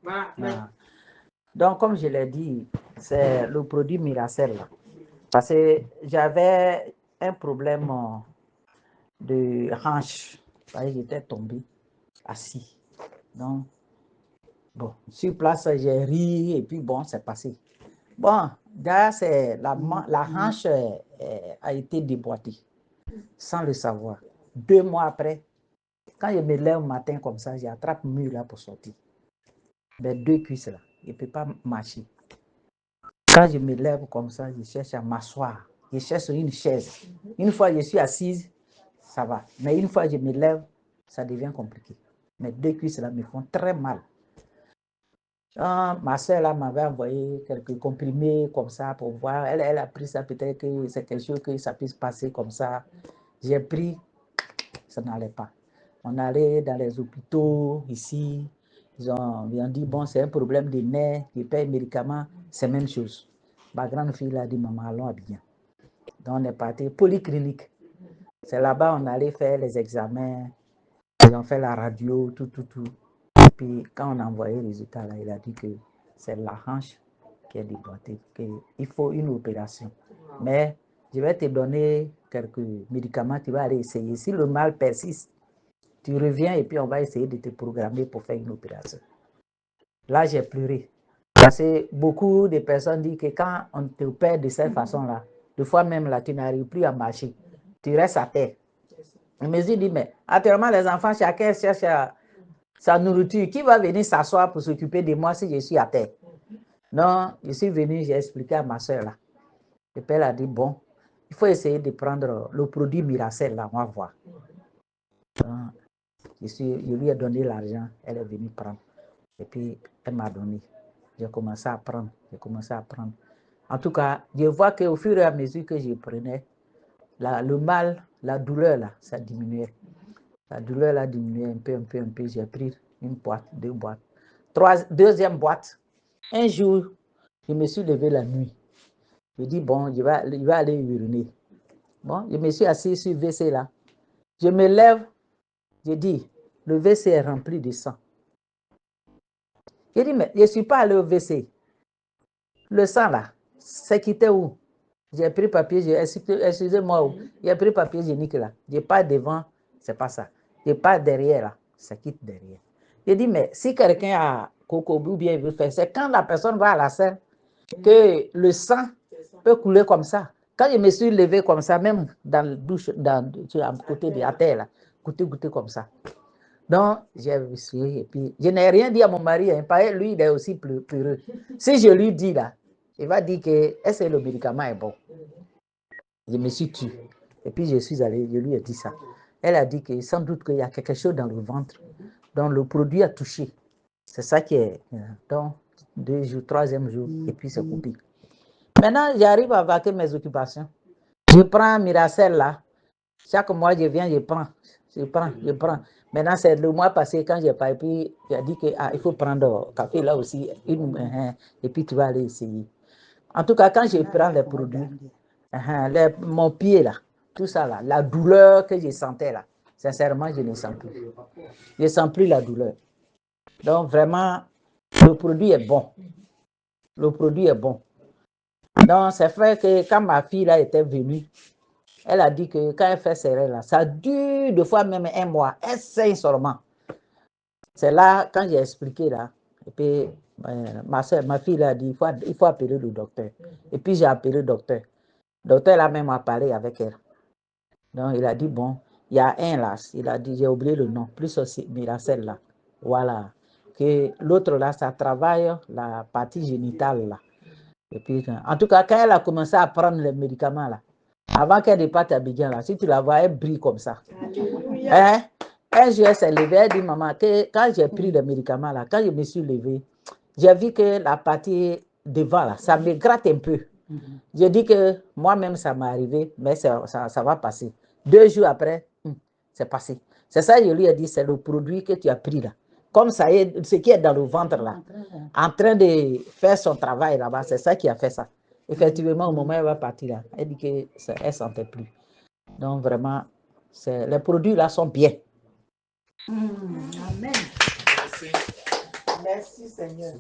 Ah. Donc, comme je l'ai dit, c'est le produit Miracell. Là. Parce que j'avais un problème de hanche. J'étais tombé assis. Donc, bon, sur place, j'ai ri et puis bon, c'est passé. Bon, d'ailleurs, c'est la hanche a été déboîtée sans le savoir. 2 mois après, quand je me lève au matin comme ça, j'attrape le mur là pour sortir. Les 2 cuisses là, je ne peux pas marcher. Quand je me lève comme ça, je cherche à m'asseoir. Je cherche une chaise. Une fois je suis assise, ça va. Mais une fois je me lève, ça devient compliqué. Mes 2 cuisses là me font très mal. Ma soeur là m'avait envoyé quelques comprimés comme ça pour voir. Elle a pris ça, peut-être que c'est quelque chose que ça puisse passer comme ça. J'ai pris, ça n'allait pas. On allait dans les hôpitaux ici. Ils ont dit, bon, c'est un problème de nerfs, ils payent les médicaments, c'est la même chose. Ma grande fille a dit, maman, allons à bien. Donc on est parti, polyclinique. C'est là-bas on allait faire les examens, ils ont fait la radio, tout. Et puis quand on a envoyé le résultat, là, il a dit que c'est la hanche qui est déboîtée, qu'il faut une opération. Mais je vais te donner quelques médicaments, tu vas aller essayer. Si le mal persiste, tu reviens et puis on va essayer de te programmer pour faire une opération. Là, j'ai pleuré. Parce que beaucoup de personnes disent que quand on te opère de cette façon-là, des fois même là, tu n'arrives plus à marcher. Tu restes à terre. Je me suis dit, mais actuellement, les enfants, chacun cherche sa nourriture. Qui va venir s'asseoir pour s'occuper de moi si je suis à terre? Non, je suis venu, j'ai expliqué à ma soeur là. Et puis elle a dit, bon, il faut essayer de prendre le produit Miracell là, on va voir. Donc, je lui ai donné l'argent, elle est venue prendre. Et puis, elle m'a donné. J'ai commencé à prendre. En tout cas, je vois qu'au fur et à mesure que je prenais, le mal, la douleur, là, ça diminuait. La douleur, là, diminuait un peu. J'ai pris une boîte, 2 boîtes. Deuxième boîte. Un jour, je me suis levé la nuit. Je dis, bon, je vais aller uriner. Bon, je me suis assis sur le WC, là. Je me lève, je dis, le WC est rempli de sang. Je dis, mais je ne suis pas allé au WC. Le sang, là, c'est quitté où? J'ai pris papier, excusez-moi, j'ai pris papier hygiénique là. Je pas devant, c'est pas ça. Je pas derrière là, ça quitte derrière. Je dis, mais si quelqu'un a coco ou bien il veut faire, c'est quand la personne va à la scène que le sang peut couler comme ça. Quand je me suis levé comme ça, même dans la douche, à côté de la terre là, goûter comme ça. Donc, j'ai essuyé et puis je n'ai rien dit à mon mari, hein, parce que lui, il est aussi peureux. Si je lui dis là, il va dire que est-ce que le médicament est bon? Je me suis tué. Et puis je suis allé, je lui ai dit ça. Elle a dit que sans doute qu'il y a quelque chose dans le ventre, dont le produit a touché. C'est ça qui est. Donc, 2 jours, 3e jour, et puis c'est coupé. Maintenant, j'arrive à vaquer mes occupations. Je prends Miracell là. Chaque mois, je viens, je prends. Maintenant, c'est le mois passé, quand j'ai pas, et puis j'ai dit qu'il faut prendre café là aussi, et puis tu vas aller essayer. En tout cas, quand je prends les produits, mon pied là, tout ça là, la douleur que je sentais là, sincèrement, je ne sens plus. Je ne sens plus la douleur. Donc, vraiment, le produit est bon. Donc, c'est vrai que quand ma fille là était venue, elle a dit que quand elle fait ses règles là, ça dure 2 fois même 1 mois. Elle saigne seulement. C'est là, quand j'ai expliqué là, et puis ma fille là a dit, il faut appeler le docteur. Et puis j'ai appelé le docteur. Le docteur là même a parlé avec elle. Donc il a dit, bon, il y a un là, il a dit, j'ai oublié le nom, plus aussi Miracell là. Voilà. Que l'autre là, ça travaille la partie génitale là. Et puis, en tout cas, quand elle a commencé à prendre les médicaments là, avant qu'elle départe à Abidjan là, si tu la vois, elle brille comme ça. Hein? Un jour, elle s'est levée, elle dit, maman, que quand j'ai pris les médicaments là, quand je me suis levée, j'ai vu que la partie devant là, ça me gratte un peu. J'ai dit que moi-même, ça m'est arrivé, mais ça va passer. 2 jours après, c'est passé. C'est ça, je lui ai dit, c'est le produit que tu as pris là. Comme ça est, ce qui est dans le ventre là, en train de faire son travail là-bas, c'est ça qui a fait ça. Effectivement, au moment où elle va partir là, elle dit qu'elle ne sentait plus. Donc vraiment, les produits là sont bien. Amen. Merci Seigneur.